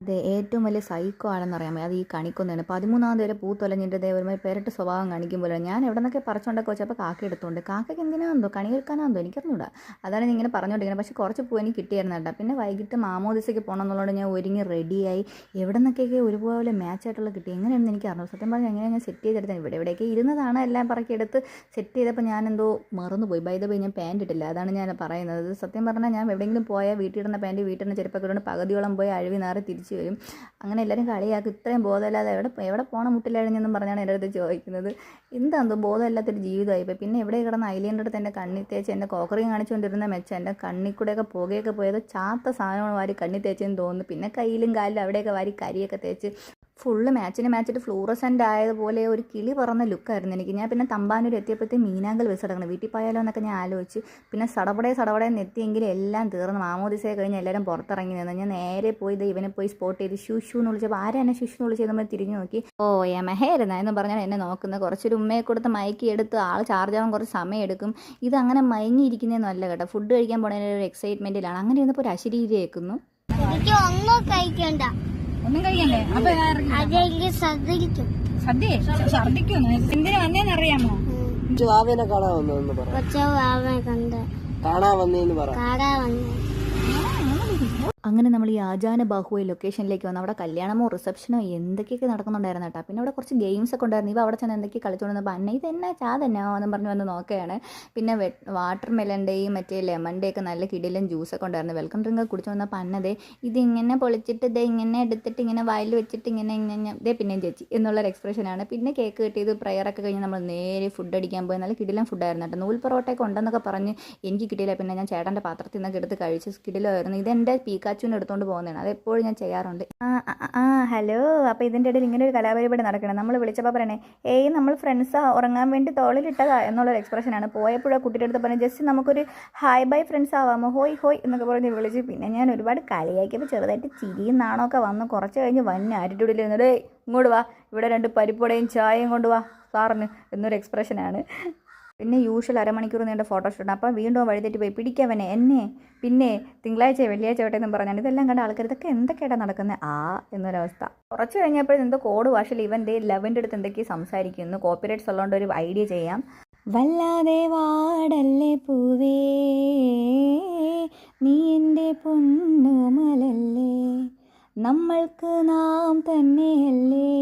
അതെ, ഏറ്റവും വലിയ സൈക്കോ ആണെന്നറിയാമോ അത് ഈ കണിക്കൊന്നയാണ്. 13ാമത് വരെ പൂത്തൊലഞ്ഞിട്ട് ദേ ഒരുമാതിരി പെരട്ട് സ്വഭാവം കാണിക്കും പോലെയാണ്. ഞാൻ എവിടെ നിന്നൊക്കെ പറിച്ചുകൊണ്ടൊക്കെ വെച്ചപ്പോൾ കാക്ക എടുത്തുകൊണ്ട് കാക്കയ്ക്ക് എന്തിനാണെന്തോ കണി കേൾക്കാനാണെന്തോ എനിക്കറിഞ്ഞൂടാ. അതാണ് ഞാൻ ഇങ്ങനെ പറഞ്ഞുകൊണ്ടിരിക്കുന്നത്. പക്ഷേ കുറച്ച് പൂ എനിക്ക് കിട്ടിയായിരുന്നു കേട്ടോ. പിന്നെ വൈകിട്ട് മാമോദിസയ്ക്ക് പോകണം എന്നുള്ളത് ഞാൻ ഒരുങ്ങി റെഡിയായി. എവിടെ നിന്നൊക്കെയൊക്കെ ഒരുപോലെ മാച്ചായിട്ടുള്ള കിട്ടി. എങ്ങനെയാണെന്ന് എനിക്ക് അറിഞ്ഞു. സത്യം പറഞ്ഞാൽ എങ്ങനെയാണ് ഞാൻ സെറ്റ് ചെയ്തെടുത്തത്. എവിടെയൊക്കെ ഇരുന്നതാണ് എല്ലാം പറക്കിയെടുത്ത് സെറ്റ് ചെയ്തപ്പോൾ ഞാനെന്തോ മറന്നുപോയി. ബൈ ദ വേ ഞാൻ പാൻറ് ഇട്ടില്ല. അതാണ് ഞാൻ പറയുന്നത്. സത്യം പറഞ്ഞാൽ ഞാൻ എവിടെയെങ്കിലും പോയാൽ വീട്ടിലിടുന്ന പാൻറ് വീട്ടിൽ ചെരുപ്പൊക്കെ ഇടുന്ന പകുതിയോളം പോയി അഴിവി നാറി തിരിച്ച് വരും. അങ്ങനെ എല്ലാവരും കളിയാക്കും. ഇത്രയും ബോധമില്ലാതെ എവിടെ പോകണം മുട്ടിലഴിഞ്ഞെന്നും പറഞ്ഞാണ് എൻ്റെ അടുത്ത് ചോദിക്കുന്നത്. എന്താണെന്തോ ബോധമില്ലാത്തൊരു ജീവിതമായിപ്പോൾ. പിന്നെ എവിടെ കിടന്ന് ഐലൈനർ എടുത്ത് എൻ്റെ കണ്ണി തേച്ച് എൻ്റെ കോക്കറിയും കാണിച്ചുകൊണ്ടിരുന്ന മെച്ചം എൻ്റെ കണ്ണിൽ കൂടെയൊക്കെ പുകയൊക്കെ പോയത് ചാത്ത സാധനങ്ങൾ വാരി കണ്ണി തേച്ചെന്ന് തോന്നുന്നു. പിന്നെ കയ്യിലും കാലിലും അവിടെയൊക്കെ വാരി കരിയൊക്കെ തേച്ച് ഫുള്ള് മാച്ചിട്ട് ഫ്ലൂറസെൻ്റ് ആയതുപോലെ ഒരു കിളി പറന്ന ലുക്കായിരുന്നു എനിക്ക്. ഞാൻ പിന്നെ തമ്പാനൂർ എത്തിയപ്പോഴത്തേക്കും മീനാങ്കൽ ബസ് കിടക്കണം. വീട്ടിൽ പോയാലോ എന്നൊക്കെ ഞാൻ ആലോചിച്ച്. പിന്നെ സടപടയെ എത്തിയെങ്കിലും എല്ലാം തീർന്നു. മാമോദിസയെ കഴിഞ്ഞ് എല്ലാവരും പുറത്തിറങ്ങി നിന്ന് ഞാൻ നേരെ പോയി ഇവനെ പോയി സ്പോട്ട് ചെയ്ത് ഷൂഷു എന്ന് വിളിച്ചപ്പോൾ ആരാ എന്നെ ഷൂഷു എന്ന് വിളിച്ചത് നമ്മൾ തിരിഞ്ഞു നോക്കി. ഓ യമഹേരുന്ന എന്ന് പറഞ്ഞാൽ എന്നെ നോക്കുന്നത്. കുറച്ചൊരു ഉമ്മയെ കൊടുത്ത് മയക്കി എടുത്ത് ആൾ ചാർജ് ആവാൻ കുറച്ച് സമയം എടുക്കും. ഇതങ്ങനെ മയങ്ങിയിരിക്കുന്നതൊന്നും അല്ല കേട്ടോ. ഫുഡ് കഴിക്കാൻ പോകുന്നതിന് ഒരു എക്സൈറ്റ്മെൻറ്റിലാണ്. അങ്ങനെ ഇരുന്നപ്പോൾ ഒരു അശരീരി കേൾക്കുന്നു. എനിക്ക് ഒന്നും കഴിക്കണ്ട. ഒന്നും കഴിക്കണ്ടേ? അപ്പൊ അതെനിക്ക് ശ്രദ്ധിക്കും. ഛർദിക്കും. എന്തിനു വന്നേന്നറിയാമോ? വാവേനെ കാണാൻ വന്നതെന്ന് പറ. കൊച്ചു വാവനെ കണ്ട് കാണാൻ വന്നേന്ന് പറ. കാണാൻ വന്നു. അങ്ങനെ നമ്മൾ ഈ ആജാന ബാഹുവെ ലൊക്കേഷനിലേക്ക് വന്ന് അവിടെ കല്യാണമോ റിസപ്ഷനോ എന്തൊക്കെയൊക്കെ നടക്കുന്നുണ്ടായിരുന്നു കേട്ടോ. പിന്നെ അവിടെ കുറച്ച് ഗെയിംസ് ഒക്കെ ഉണ്ടായിരുന്നു. ഇവ അവിടെ ചെന്ന് എന്തൊക്കെ കളിച്ചുകൊണ്ടിരുന്നപ്പോൾ അന്ന ഇതെന്നാ ചാതന്നോ എന്നും പറഞ്ഞ് വന്ന് നോക്കുകയാണ്. പിന്നെ വാട്ടർ മെലൻ്റെയും മറ്റേ ലെമണിൻ്റെയൊക്കെ നല്ല കിടിലും ജ്യൂസൊക്കെ ഉണ്ടായിരുന്നു. വെൽക്കം ഡ്രിങ്ക് കുടിച്ചു വന്നപ്പോൾ അന്നതേ ഇതിങ്ങനെ പൊളിച്ചിട്ട് ഇതേ ഇങ്ങനെ എടുത്തിട്ട് ഇങ്ങനെ വായിൽ വെച്ചിട്ട് ഇങ്ങനെ ഇതേ പിന്നെയും ചേച്ചി എന്നുള്ളൊരു എക്സ്പ്രഷനാണ്. പിന്നെ കേക്ക് കിട്ടിയത് പ്രയറൊക്കെ കഴിഞ്ഞ് നമ്മൾ നേരെ ഫുഡ് അടിക്കാൻ പോയി. നല്ല കിടിലം ഫുഡായിരുന്നു കേട്ടോ. നൂൽ പൊറോട്ടയൊക്കെ ഉണ്ടെന്നൊക്കെ പറഞ്ഞ് എനിക്ക് കിട്ടിയില്ല. പിന്നെ ഞാൻ ചേട്ടൻ്റെ പാത്രത്തിൽ നിന്നൊക്കെ എടുത്ത് കഴിച്ച് കിടിലമായിരുന്നു. ഇതെൻ്റെ പീക്കാച്ചുവിന് എടുത്തുകൊണ്ട് പോകുന്നതാണ്. അതെപ്പോഴും ഞാൻ ചെയ്യാറുണ്ട്. ഹലോ. അപ്പോൾ ഇതിൻ്റെ ഇടയിൽ ഇങ്ങനെ ഒരു കലാപരിപാടി നടക്കണം. നമ്മൾ വിളിച്ചപ്പോൾ പറയണേ നമ്മൾ ഫ്രണ്ട്സാ ഉറങ്ങാൻ വേണ്ടി തോളിലിട്ടതാ എന്നുള്ളൊരു എക്സ്പ്രഷനാണ്. പോയപ്പോഴാ കുട്ടിയുടെ അടുത്ത് പറഞ്ഞ് ജസ്റ്റ് നമുക്കൊരു ഹായ് ബൈ ഫ്രണ്ട്സ് ആവാമോ ഹോയ് ഹോയ് എന്നൊക്കെ പറഞ്ഞ് വിളിച്ച്. പിന്നെ ഞാൻ ഒരുപാട് കളിയാക്കിയപ്പോൾ ചെറുതായിട്ട് ചിരിയും നാണമൊക്കെ വന്ന് കുറച്ച് കഴിഞ്ഞ് വന്ന് ആറ്റിറ്റ്യൂഡിലിരുന്നത് ഇങ്ങോട്ട് വാ ഇവിടെ 2 പരിപ്പുടയും ചായയും കൊണ്ട് വാ സാറിന് എന്നൊരു എക്സ്പ്രഷനാണ്. പിന്നെ യൂഷ്വൽ അരമണിക്കൂർ നീണ്ട ഫോട്ടോഷൂട്ട്. അപ്പോൾ വീണ്ടും വഴിതെറ്റി പോയി പിടിക്കവനെ എന്നെ. പിന്നെ തിങ്കളാഴ്ച വെള്ളിയാഴ്ച വട്ടെന്നും പറഞ്ഞാണ്. ഇതെല്ലാം കണ്ട ആൾക്കാർ ഇതൊക്കെ എന്തൊക്കെയാണ് നടക്കുന്നത് എന്നൊരവസ്ഥ. കുറച്ച് കഴിഞ്ഞപ്പോഴും എന്തോ കോഡ് ഭാഷയിൽ ഇവൻ്റെ ലവൻ്റെ അടുത്ത് എന്തൊക്കെയോ സംസാരിക്കുന്നു. കോപ്പിറൈറ്റ്സ് ഉള്ളതുകൊണ്ട് ഒരു ഐഡിയ ചെയ്യാം. വല്ലാതെ വാടല്ലേ പൂവേ നീ എൻ്റെ പൊന്നുമലല്ലേ നമ്മൾക്ക് നാം തന്നെയല്ലേ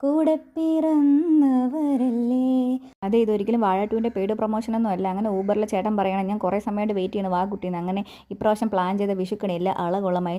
കൂടെ പിറന്നവരല്ലേ. അതെ, ഇതൊരിക്കലും വാഴ 2ൻ്റെ പെയ്ഡ് പ്രൊമോഷനൊന്നും അല്ല. അങ്ങനെ ഊബറിലെ ചേട്ടൻ പറയണം ഞാൻ കുറേ സമയമായിട്ട് വെയിറ്റ് ചെയ്യണം വാ കുട്ടീന്ന്. അങ്ങനെ ഇപ്രാവശ്യം പ്ലാൻ ചെയ്ത വിഷുക്കണില്ല അളകൊള്ളമായി